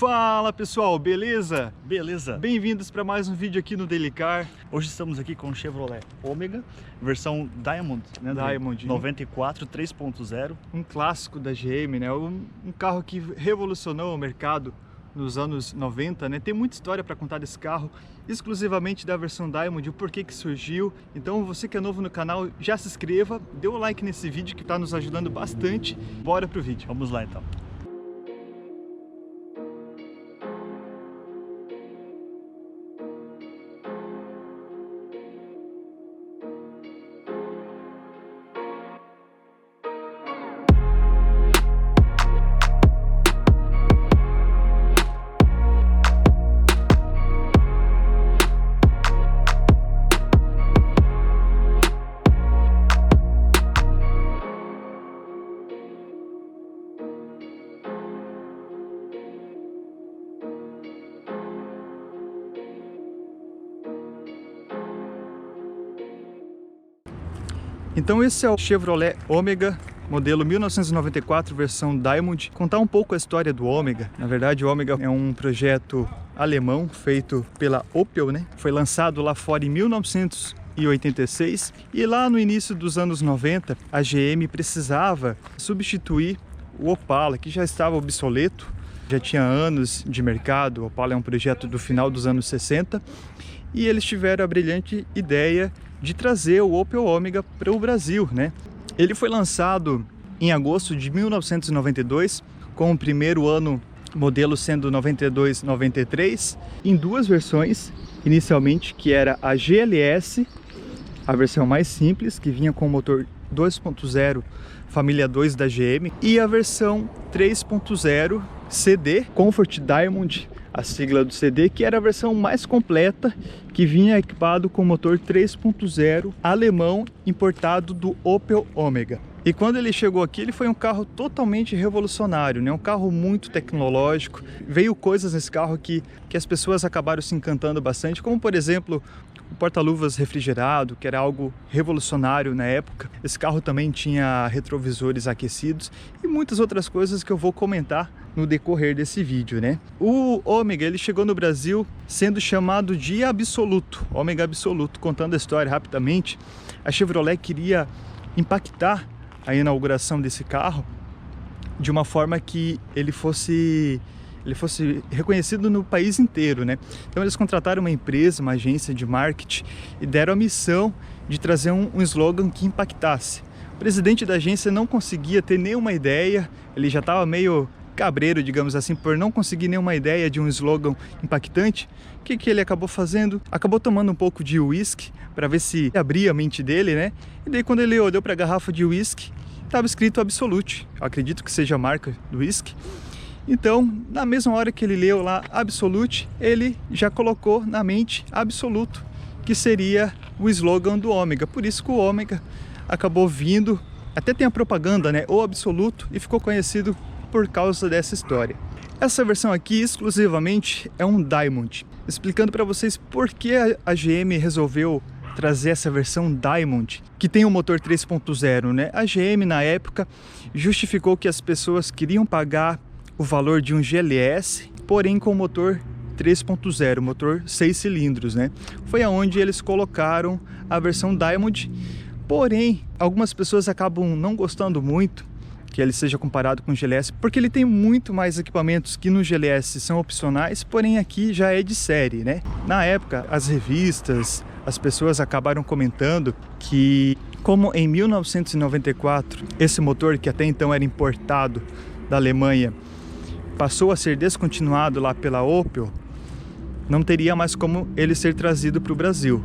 Fala pessoal, beleza? Beleza. Bem-vindos para mais um vídeo aqui no Daily Car. Hoje estamos aqui com o Chevrolet Omega, versão Diamond, né? Diamond 94 3.0. Um clássico da GM, né? Um carro que revolucionou o mercado nos anos 90, né? Tem muita história para contar desse carro, exclusivamente da versão Diamond, o porquê que surgiu. Então você que é novo no canal, já se inscreva, dê o like nesse vídeo que está nos ajudando bastante. Bora pro vídeo. Vamos lá então. Então esse é o Chevrolet Omega, modelo 1994, versão Diamond. Contar um pouco a história do Omega. Na verdade, o Omega é um projeto alemão feito pela Opel, né? Foi lançado lá fora em 1986 e lá no início dos anos 90, a GM precisava substituir o Opala, que já estava obsoleto, já tinha anos de mercado. O Opala é um projeto do final dos anos 60 e eles tiveram a brilhante ideia de trazer o Opel Omega para o Brasil, né? Ele foi lançado em agosto de 1992, com o primeiro ano modelo sendo 92-93, em duas versões, inicialmente, que era a GLS, a versão mais simples, que vinha com o motor 2.0 família 2 da GM, e a versão 3.0 CD, Comfort Diamond, a sigla do CD, que era a versão mais completa, que vinha equipado com motor 3.0 alemão importado do Opel Omega. E quando ele chegou aqui, ele foi um carro totalmente revolucionário, né? Um carro muito tecnológico. Veio coisas nesse carro que as pessoas acabaram se encantando bastante, como por exemplo o porta-luvas refrigerado, que era algo revolucionário na época. Esse carro também tinha retrovisores aquecidos e muitas outras coisas que eu vou comentar no decorrer desse vídeo, né? O Omega, ele chegou no Brasil sendo chamado de Absoluto, Omega Absoluto. Contando a história rapidamente, a Chevrolet queria impactar a inauguração desse carro de uma forma que ele fosse reconhecido no país inteiro, né? Então eles contrataram uma empresa, uma agência de marketing e deram a missão de trazer um slogan que impactasse. O presidente da agência não conseguia ter nenhuma ideia, ele já estava meio cabreiro, digamos assim, por não conseguir nenhuma ideia de um slogan impactante. O que ele acabou fazendo? Acabou tomando um pouco de uísque para ver se abria a mente dele, né? E daí quando ele olhou para a garrafa de uísque, estava escrito Absolute. Eu acredito que seja a marca do uísque. Então, na mesma hora que ele leu lá Absolute, ele já colocou na mente Absoluto, que seria o slogan do Omega. Por isso que o Omega acabou vindo, até tem a propaganda, né? O Absoluto, e ficou conhecido por causa dessa história. Essa versão aqui exclusivamente é um Diamond. Explicando para vocês por que a GM resolveu trazer essa versão Diamond, que tem um motor 3.0, né? A GM na época justificou que as pessoas queriam pagar o valor de um GLS, porém com motor 3.0, motor 6 cilindros, né? Foi aonde eles colocaram a versão Diamond. Porém, algumas pessoas acabam não gostando muito que ele seja comparado com o GLS, porque ele tem muito mais equipamentos que no GLS são opcionais, porém aqui já é de série, né? Na época, as revistas, as pessoas acabaram comentando que, como em 1994, esse motor que até então era importado da Alemanha passou a ser descontinuado lá pela Opel, não teria mais como ele ser trazido para o Brasil.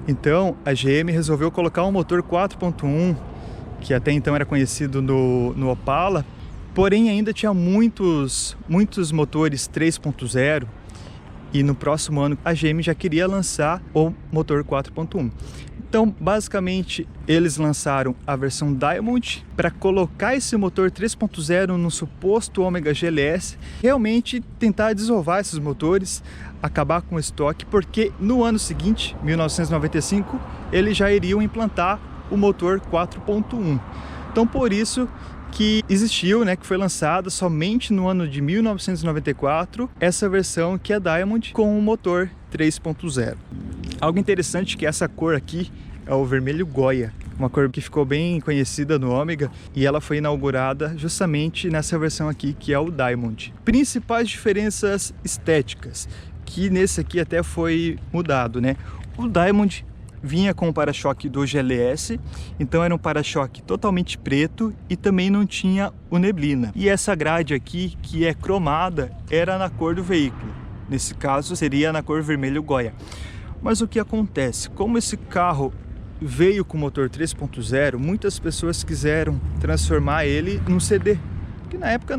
Então a GM resolveu colocar um motor 4.1, que até então era conhecido no Opala, porém ainda tinha muitos motores 3.0, e no próximo ano a GM já queria lançar o motor 4.1. Então, basicamente, eles lançaram a versão Diamond para colocar esse motor 3.0 no suposto Omega GLS, realmente tentar desovar esses motores, acabar com o estoque, porque no ano seguinte, 1995, eles já iriam implantar o motor 4.1. Então, por isso que existiu, né, que foi lançada somente no ano de 1994, essa versão que é Diamond com o motor 3.0. Algo interessante é que essa cor aqui é o vermelho Goya, uma cor que ficou bem conhecida no Ômega e ela foi inaugurada justamente nessa versão aqui que é o Diamond. Principais diferenças estéticas, que nesse aqui até foi mudado, né? O Diamond vinha com o para-choque do GLS, então era um para-choque totalmente preto e também não tinha o neblina. E essa grade aqui, que é cromada, era na cor do veículo. Nesse caso seria na cor vermelho Goya. Mas o que acontece? Como esse carro veio com motor 3.0, muitas pessoas quiseram transformar ele num CD, que na época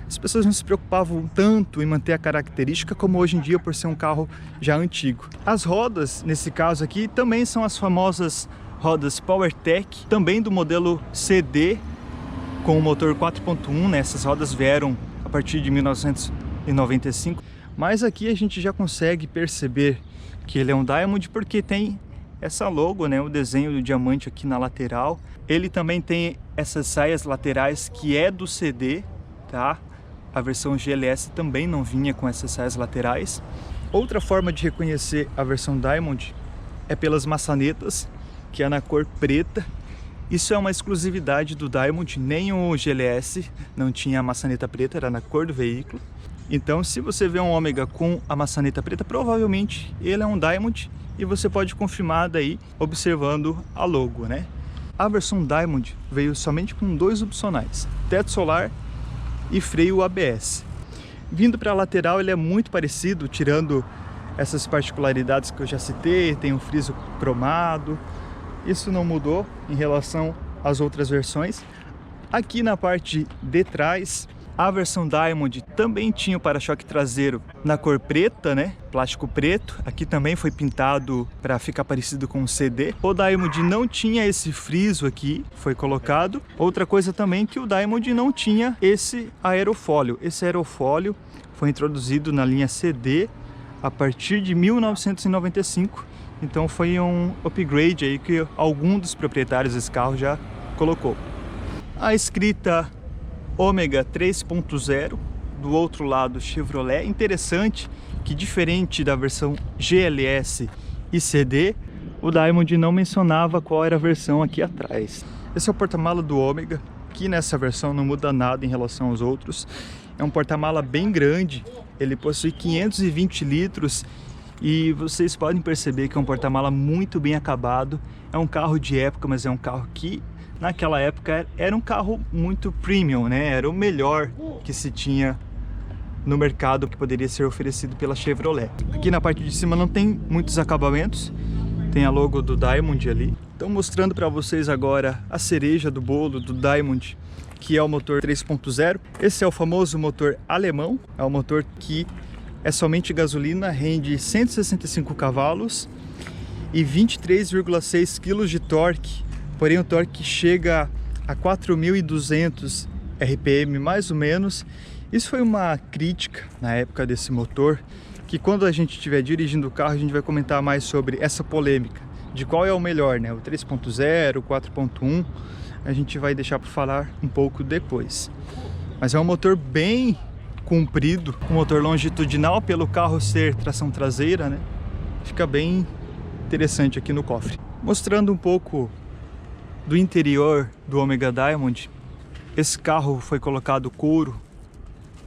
as pessoas não se preocupavam tanto em manter a característica como hoje em dia por ser um carro já antigo. As rodas, nesse caso aqui, também são as famosas rodas PowerTech, também do modelo CD com o motor 4.1, né? Essas rodas vieram a partir de 1995, mas aqui a gente já consegue perceber que ele é um Diamond porque tem essa logo, né, o desenho do diamante aqui na lateral. Ele também tem essas saias laterais que é do CD, tá? A versão GLS também não vinha com essas saias laterais. Outra forma de reconhecer a versão Diamond é pelas maçanetas, que é na cor preta. Isso é uma exclusividade do Diamond, nem o GLS não tinha a maçaneta preta, era na cor do veículo. Então, se você vê um Ômega com a maçaneta preta, provavelmente ele é um Diamond e você pode confirmar daí observando a logo, né? A versão Diamond veio somente com dois opcionais, teto solar e freio ABS. Vindo para a lateral ele é muito parecido, tirando essas particularidades que eu já citei, tem um friso cromado, isso não mudou em relação às outras versões. Aqui na parte de trás, a versão Diamond também tinha o para-choque traseiro na cor preta, né? Plástico preto. Aqui também foi pintado para ficar parecido com o CD. O Diamond não tinha esse friso aqui, foi colocado. Outra coisa também que o Diamond não tinha esse aerofólio. Esse aerofólio foi introduzido na linha CD a partir de 1995. Então foi um upgrade aí que algum dos proprietários desse carro já colocou. A escrita Ômega 3.0, do outro lado Chevrolet. Interessante que, diferente da versão GLS e CD, o Diamond não mencionava qual era a versão aqui atrás. Esse é o porta-mala do Ômega, que nessa versão não muda nada em relação aos outros. É um porta-mala bem grande, ele possui 520 litros e vocês podem perceber que é um porta-mala muito bem acabado. É um carro de época, mas é um carro que naquela época era um carro muito premium, né? Era o melhor que se tinha no mercado que poderia ser oferecido pela Chevrolet. Aqui na parte de cima não tem muitos acabamentos, tem a logo do Diamond ali. Então mostrando para vocês agora a cereja do bolo do Diamond, que é o motor 3.0. Esse é o famoso motor alemão, é um motor que é somente gasolina, rende 165 cavalos e 23,6 kg de torque. Porém o torque chega a 4.200 RPM mais ou menos. Isso foi uma crítica na época desse motor, que quando a gente estiver dirigindo o carro a gente vai comentar mais sobre essa polêmica de qual é o melhor, né? O 3.0, o 4.1, a gente vai deixar para falar um pouco depois. Mas é um motor bem comprido, um motor longitudinal pelo carro ser tração traseira, né? Fica bem interessante aqui no cofre. Mostrando um pouco do interior do Ômega Diamond, esse carro foi colocado couro,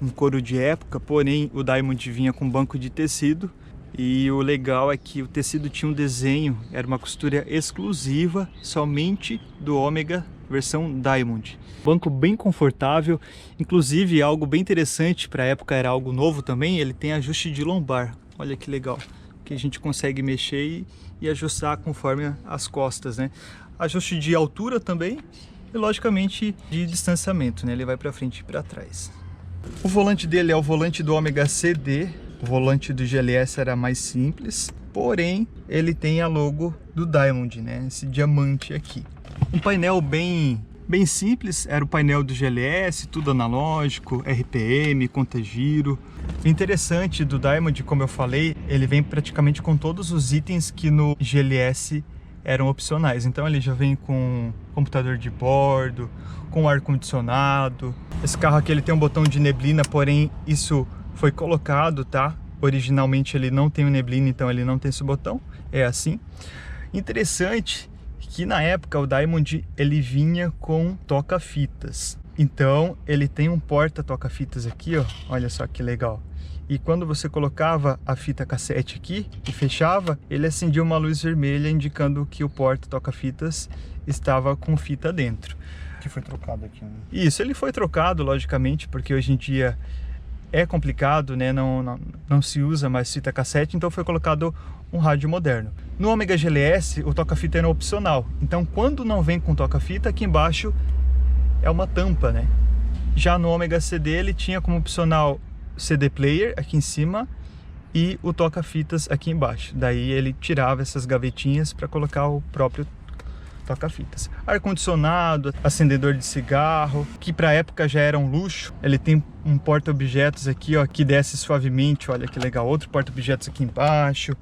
um couro de época, porém o Diamond vinha com banco de tecido e o legal é que o tecido tinha um desenho, era uma costura exclusiva somente do Ômega versão Diamond. Banco bem confortável, inclusive algo bem interessante para a época, era algo novo também, ele tem ajuste de lombar, olha que legal, que a gente consegue mexer e ajustar conforme as costas, né? Ajuste de altura também e logicamente de distanciamento, né? Ele vai para frente e para trás. O volante dele é o volante do Ômega CD, o volante do GLS era mais simples, porém ele tem a logo do Diamond, né? Esse diamante aqui. Um painel bem simples, era o painel do GLS, tudo analógico, RPM, conta giro. O interessante do Diamond, como eu falei, ele vem praticamente com todos os itens que no GLS eram opcionais. Então ele já vem com computador de bordo, com ar-condicionado. Esse carro aqui ele tem um botão de neblina, porém isso foi colocado, tá? Originalmente ele não tem o neblina, então ele não tem esse botão, é assim. Interessante que na época o Diamond ele vinha com toca-fitas. Então ele tem um porta toca-fitas aqui, ó, olha só que legal. E quando você colocava a fita cassete aqui e fechava, ele acendia uma luz vermelha indicando que o porta toca-fitas estava com fita dentro. Que foi trocado aqui, né? Isso, ele foi trocado, logicamente, porque hoje em dia é complicado, né? Não se usa mais fita cassete, então foi colocado um rádio moderno. No Ômega GLS, o toca-fita era opcional. Então, quando não vem com toca-fita, aqui embaixo é uma tampa, né? Já no Ômega CD, ele tinha como opcional CD player aqui em cima e o toca-fitas aqui embaixo. Daí ele tirava essas gavetinhas para colocar o próprio toca-fitas. Ar-condicionado, acendedor de cigarro, que para a época já era um luxo. Ele tem um porta-objetos aqui, ó, que desce suavemente, olha que legal. Outro porta-objetos aqui embaixo.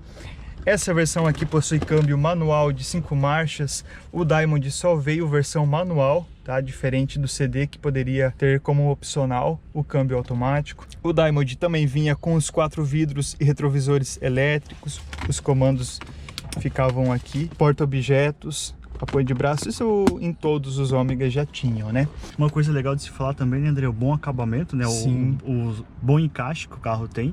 Essa versão aqui possui câmbio manual de 5 marchas. O Diamond só veio versão manual, tá? Diferente do CD, que poderia ter como opcional o câmbio automático. O Diamond também vinha com os 4 vidros e retrovisores elétricos. Os comandos ficavam aqui. Porta-objetos, apoio de braço, isso em todos os Ômegas já tinham, né? Uma coisa legal de se falar também, né, André, o bom acabamento, né? O bom encaixe que o carro tem.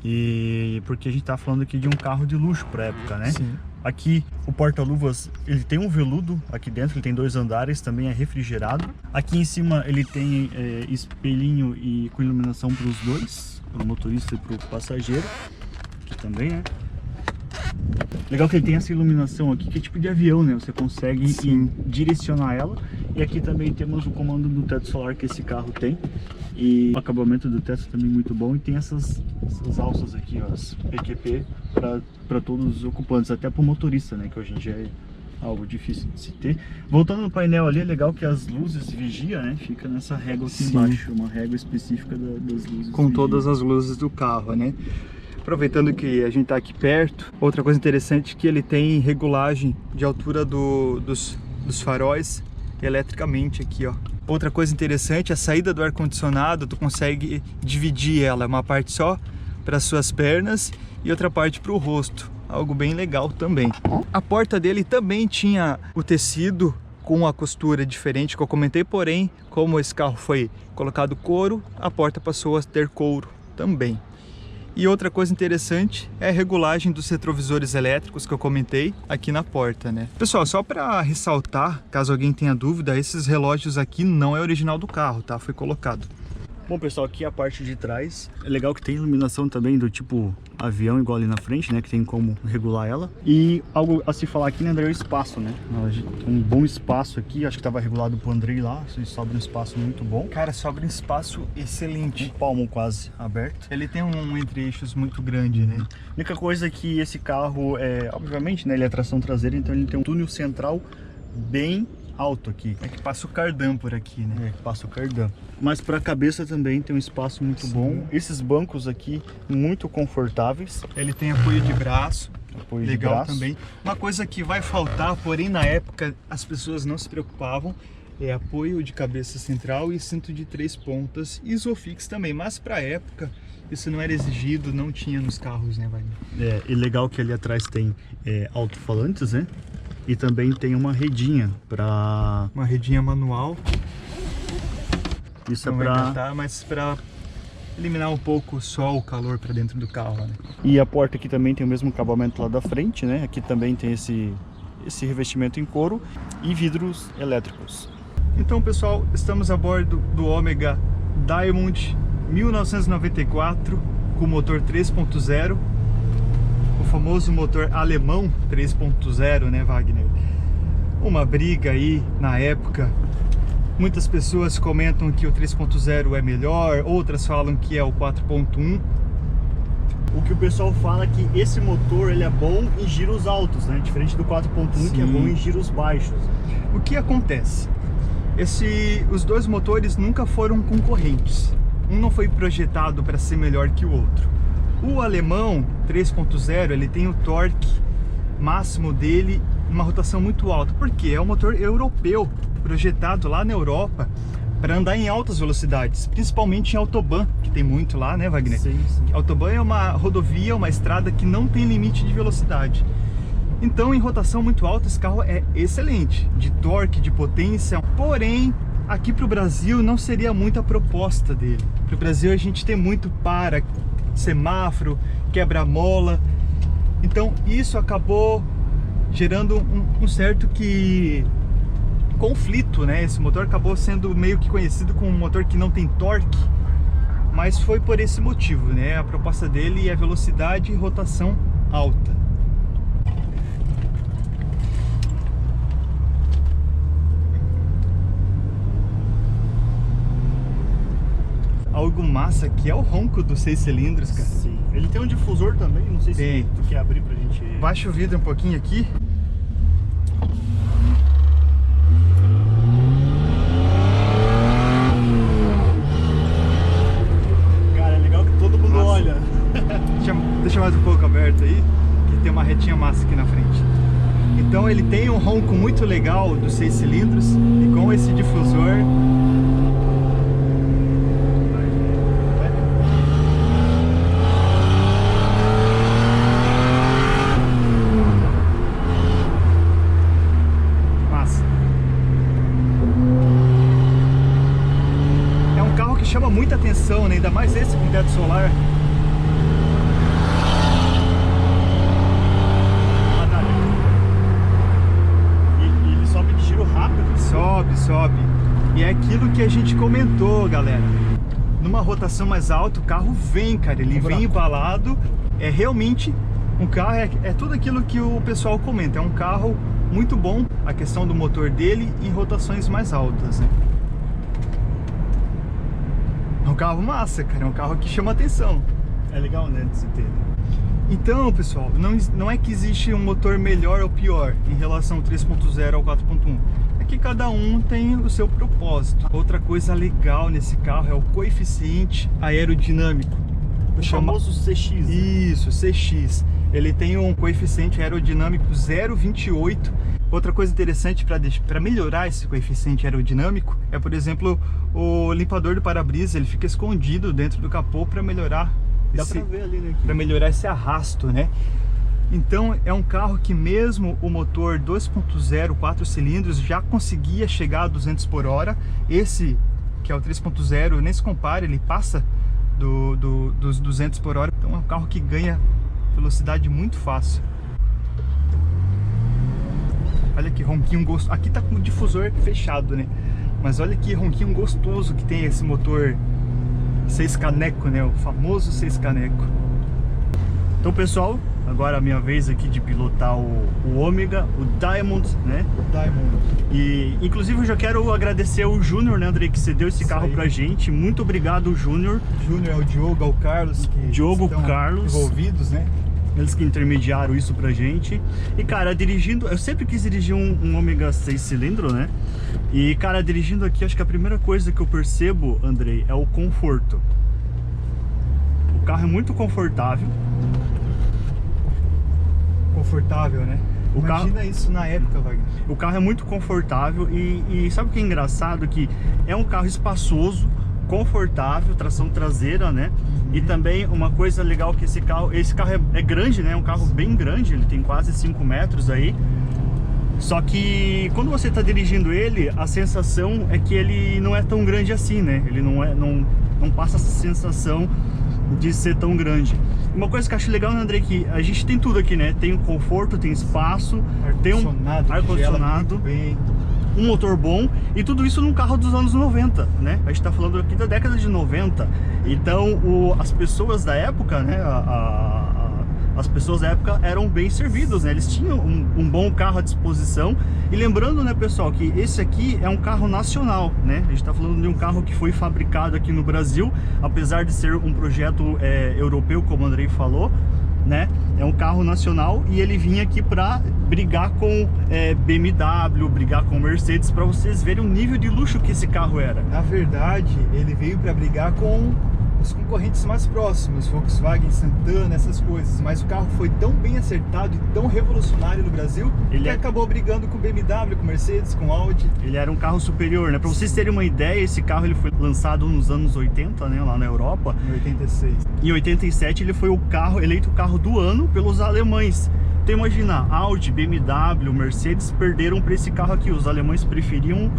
E porque a gente tá falando aqui de um carro de luxo pra época, né? Sim. Aqui o porta-luvas, ele tem um veludo aqui dentro, ele tem 2 andares, também é refrigerado. Aqui em cima ele tem espelhinho e com iluminação para os dois, para o motorista e para o passageiro. Aqui também, né? Legal que ele tem essa iluminação aqui, que é tipo de avião, né? Você consegue direcionar ela. E aqui também temos o comando do teto solar que esse carro tem. E o acabamento do teto também muito bom. E tem essas alças aqui, ó, as PQP, para todos os ocupantes, até para o motorista, né? Que hoje em dia é algo difícil de se ter. Voltando no painel ali, é legal que as luzes vigia, né? Fica nessa régua aqui embaixo, uma régua específica das luzes. Com todas as luzes do carro, né? Aproveitando que a gente está aqui perto, outra coisa interessante é que ele tem regulagem de altura dos faróis eletricamente aqui, ó. Outra coisa interessante, a saída do ar-condicionado, tu consegue dividir ela, uma parte só para suas pernas e outra parte para o rosto, algo bem legal também. A porta dele também tinha o tecido com a costura diferente que eu comentei, porém, como esse carro foi colocado couro, a porta passou a ter couro também. E outra coisa interessante é a regulagem dos retrovisores elétricos que eu comentei aqui na porta, né? Pessoal, só para ressaltar, caso alguém tenha dúvida, esses relógios aqui não é original do carro, tá? Foi colocado. Bom, pessoal, aqui a parte de trás é legal que tem iluminação também do tipo avião, igual ali na frente, né? Que tem como regular ela. E algo a se falar aqui, né, André, é o espaço, né? Um bom espaço aqui, acho que estava regulado pro Andrei lá, sobra um espaço muito bom. Cara, sobra um espaço excelente. Um palmo quase aberto. Ele tem um entre-eixos muito grande, né? A única coisa é que esse carro, obviamente, né, ele é tração traseira, então ele tem um túnel central bem alto aqui. É que passa o cardan por aqui, né? É que passa o cardan. Mas para a cabeça também tem um espaço muito bom. Esses bancos aqui muito confortáveis. Ele tem apoio de braço. Apoio legal de braço. Também. Uma coisa que vai faltar, porém na época as pessoas não se preocupavam, é apoio de cabeça central e cinto de 3 pontas, Isofix também. Mas para a época isso não era exigido, não tinha nos carros, né, Wagner? E legal que ali atrás tem alto-falantes, né? E também tem uma redinha para... Uma redinha manual. Isso não é para... mas para eliminar um pouco só o calor para dentro do carro, né? E a porta aqui também tem o mesmo acabamento lá da frente, né? Aqui também tem esse revestimento em couro e vidros elétricos. Então, pessoal, estamos a bordo do Ômega Diamond 1994 com motor 3.0. O famoso motor alemão 3.0, né, Wagner? Uma briga aí na época. Muitas pessoas comentam que o 3.0 é melhor, outras falam que é o 4.1. O que o pessoal fala é que esse motor ele é bom em giros altos, né? Diferente do 4.1 que é bom em giros baixos. O que acontece? Os dois motores nunca foram concorrentes. Um não foi projetado para ser melhor que o outro. O alemão 3.0 ele tem o torque máximo dele uma rotação muito alta. Por quê? É um motor europeu, projetado lá na Europa para andar em altas velocidades, principalmente em autobahn, que tem muito lá, né, Wagner? Sim, sim. Autobahn é uma rodovia, uma estrada que não tem limite de velocidade. Então, em rotação muito alta, esse carro é excelente, de torque, de potência. Porém, aqui para o Brasil não seria muita proposta dele. Para o Brasil a gente tem muito para, semáforo, quebra-mola. Então, isso acabou gerando um certo conflito, né? Esse motor acabou sendo meio que conhecido como um motor que não tem torque, mas foi por esse motivo, né? A proposta dele é velocidade e rotação alta. Algo massa aqui é o ronco dos 6 cilindros, cara. Sim. Ele tem um difusor também, não sei Tem. se tu quer abrir pra gente... Baixa o vidro um pouquinho aqui. Cara, é legal que todo mundo Massa. olha. Deixa mais um pouco aberto aí, que tem uma retinha massa aqui na frente. Então ele tem um ronco muito legal dos 6 cilindros e com esse difusor... chama muita atenção, né? Ainda mais esse com teto solar. E ele sobe de giro rápido. Sobe. E é aquilo que a gente comentou, galera. Numa rotação mais alta, o carro vem, cara. Ele vem embalado. É realmente um carro, é tudo aquilo que o pessoal comenta. É um carro muito bom, a questão do motor dele em rotações mais altas, né? É um carro massa, cara, é um carro que chama atenção. É legal, né, de se ter. Então, pessoal, não é que existe um motor melhor ou pior em relação ao 3.0 ao 4.1. É que cada um tem o seu propósito. Outra coisa legal nesse carro é o coeficiente aerodinâmico. O famoso CX. Né? Isso, CX. Ele tem um coeficiente aerodinâmico 0,28. Outra coisa interessante para melhorar esse coeficiente aerodinâmico é, por exemplo, o limpador do para-brisa. Ele fica escondido dentro do capô para melhorar melhorar esse arrasto, né? Então é um carro que mesmo o motor 2.0 4 cilindros já conseguia chegar a 200 por hora. Esse, que é o 3.0, nem se compara, ele passa dos 200 por hora. Então é um carro que ganha velocidade muito fácil. Olha que ronquinho gostoso. Aqui tá com o difusor fechado, né? Mas olha que ronquinho gostoso que tem esse motor 6 caneco, né? O famoso 6 caneco. Então, pessoal, agora é a minha vez aqui de pilotar o Ômega, o Diamond, né? O Diamond. E, inclusive, eu já quero agradecer ao Júnior, né, André, que cedeu esse carro pra gente. Muito obrigado, Júnior. Júnior é o Diogo, é o Carlos, que Diogo, estão Carlos, envolvidos, né? Eles que intermediaram isso pra gente. E, cara, dirigindo... Eu sempre quis dirigir um Ômega 6 cilindro, né? E, cara, dirigindo aqui, acho que a primeira coisa que eu percebo, Andrei, é o conforto. O carro é muito confortável. Confortável, né? Imagina isso na época, Wagner. O carro é muito confortável e sabe o que é engraçado? Que é um carro espaçoso, confortável, tração traseira, né? E também uma coisa legal que esse carro é grande, né? É um carro bem grande, ele tem quase 5 metros aí. Só que quando você está dirigindo ele, a sensação é que ele não é tão grande assim, né? Ele não passa essa sensação de ser tão grande. Uma coisa que eu acho legal, né, André, que a gente tem tudo aqui, né? Tem o conforto, tem espaço, tem um ar-condicionado, um motor bom, e tudo isso num carro dos anos 90, né? A gente tá falando aqui da década de 90. Então, as pessoas da época, né? As pessoas da época eram bem servidas, né? Eles tinham um bom carro à disposição. E lembrando, né, pessoal, que esse aqui é um carro nacional, né? A gente tá falando de um carro que foi fabricado aqui no Brasil, apesar de ser um projeto europeu, como o Andrei falou, né? É um carro nacional e ele vinha aqui para brigar com BMW, brigar com Mercedes, para vocês verem o nível de luxo que esse carro era. Na verdade, ele veio para brigar com os concorrentes mais próximos, Volkswagen, Santana, essas coisas, mas o carro foi tão bem acertado e tão revolucionário no Brasil que acabou brigando com BMW, com Mercedes, com Audi. Ele era um carro superior, né? Para vocês terem uma ideia, esse carro ele foi lançado nos anos 80, né, lá na Europa. Em 86. Em 87 ele foi eleito o carro do ano pelos alemães. Então imagina, Audi, BMW, Mercedes perderam para esse carro aqui. Os alemães preferiam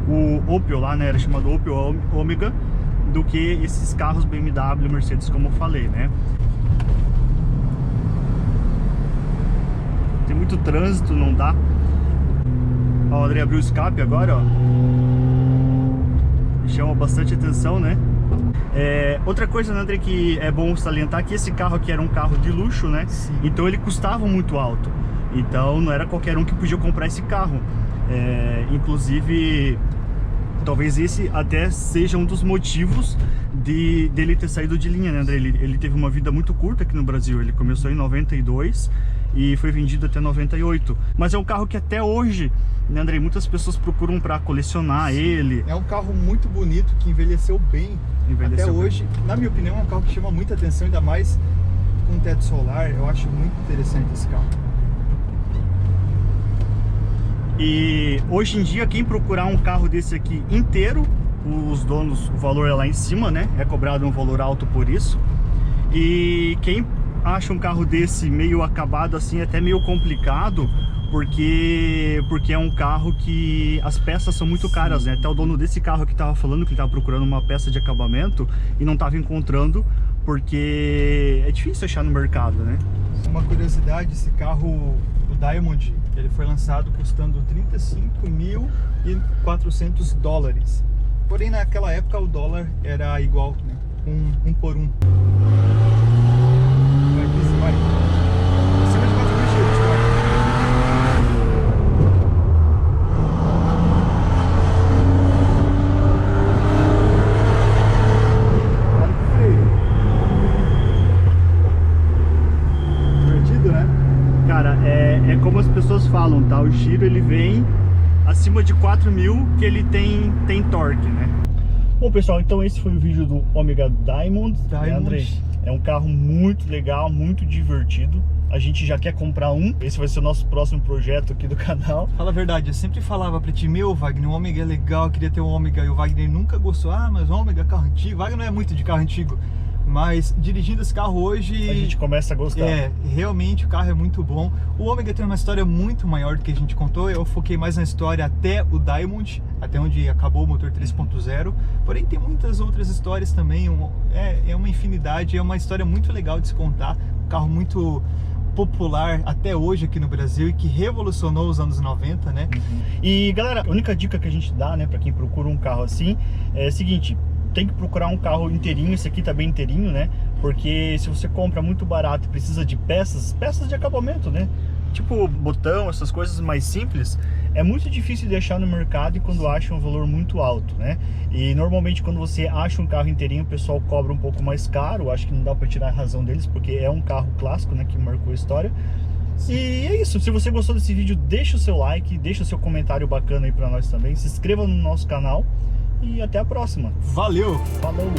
o Opel lá, né? Era chamado Opel Omega, do que esses carros BMW, Mercedes, como eu falei, né? Tem muito trânsito, não dá. Ó, o André abriu o escape agora, ó. Chama bastante atenção, né? Outra coisa, né, André, que é bom salientar, que esse carro aqui era um carro de luxo, né? Sim. Então ele custava muito alto. Então não era qualquer um que podia comprar esse carro. Inclusive, talvez esse até seja um dos motivos dele ter saído de linha, né, André? Ele teve uma vida muito curta aqui no Brasil. Ele começou em 92 e foi vendido até 98. Mas é um carro que até hoje, né, André, muitas pessoas procuram para colecionar. Sim. Ele. É um carro muito bonito, que envelheceu bem. Até hoje, na minha opinião, é um carro que chama muita atenção, ainda mais com teto solar. Eu acho muito interessante esse carro. E hoje em dia, quem procurar um carro desse aqui inteiro, os donos, o valor é lá em cima, né? É cobrado um valor alto por isso. E quem acha um carro desse meio acabado assim, até meio complicado, porque é um carro que as peças são muito caras, né? Até o dono desse carro que estava falando que ele estava procurando uma peça de acabamento e não estava encontrando, porque é difícil achar no mercado, né? Uma curiosidade, esse carro, o Diamond, ele foi lançado custando $35.400. Porém, naquela época o dólar era igual, né? Um por um. Vai. Acima de 4 mil giros, tá? Divertido, né? Cara, é como as pessoas falam, tá? O giro ele vem acima de 4 mil que ele tem torque, né? Bom, pessoal, então esse foi o vídeo do Omega Diamond. Né, André? É um carro muito legal, muito divertido. A gente já quer comprar um. Esse vai ser o nosso próximo projeto aqui do canal. Fala a verdade, eu sempre falava pra ti, meu, Wagner, o Omega é legal, eu queria ter um Omega. E o Wagner nunca gostou. Ah, mas o Omega é carro antigo. O Wagner não é muito de carro antigo. Mas dirigindo esse carro hoje... a gente começa a gostar. Realmente o carro é muito bom. O Omega tem uma história muito maior do que a gente contou. Eu foquei mais na história até o Diamond, até onde acabou o motor 3.0. Porém tem muitas outras histórias também. É uma infinidade, é uma história muito legal de se contar. Um carro muito popular até hoje aqui no Brasil e que revolucionou os anos 90, né? E galera, a única dica que a gente dá, né, pra quem procura um carro assim, é a seguinte: tem que procurar um carro inteirinho. Esse aqui tá bem inteirinho, né? Porque se você compra muito barato e precisa de peças de acabamento, né? Tipo botão, essas coisas mais simples, é muito difícil de achar no mercado e quando acha um valor muito alto, né? E normalmente quando você acha um carro inteirinho, o pessoal cobra um pouco mais caro. Acho que não dá pra tirar a razão deles, porque é um carro clássico, né? Que marcou a história. E é isso, se você gostou desse vídeo, deixa o seu like, deixa o seu comentário bacana aí pra nós também. Se inscreva no nosso canal. E até a próxima. Valeu! Falou!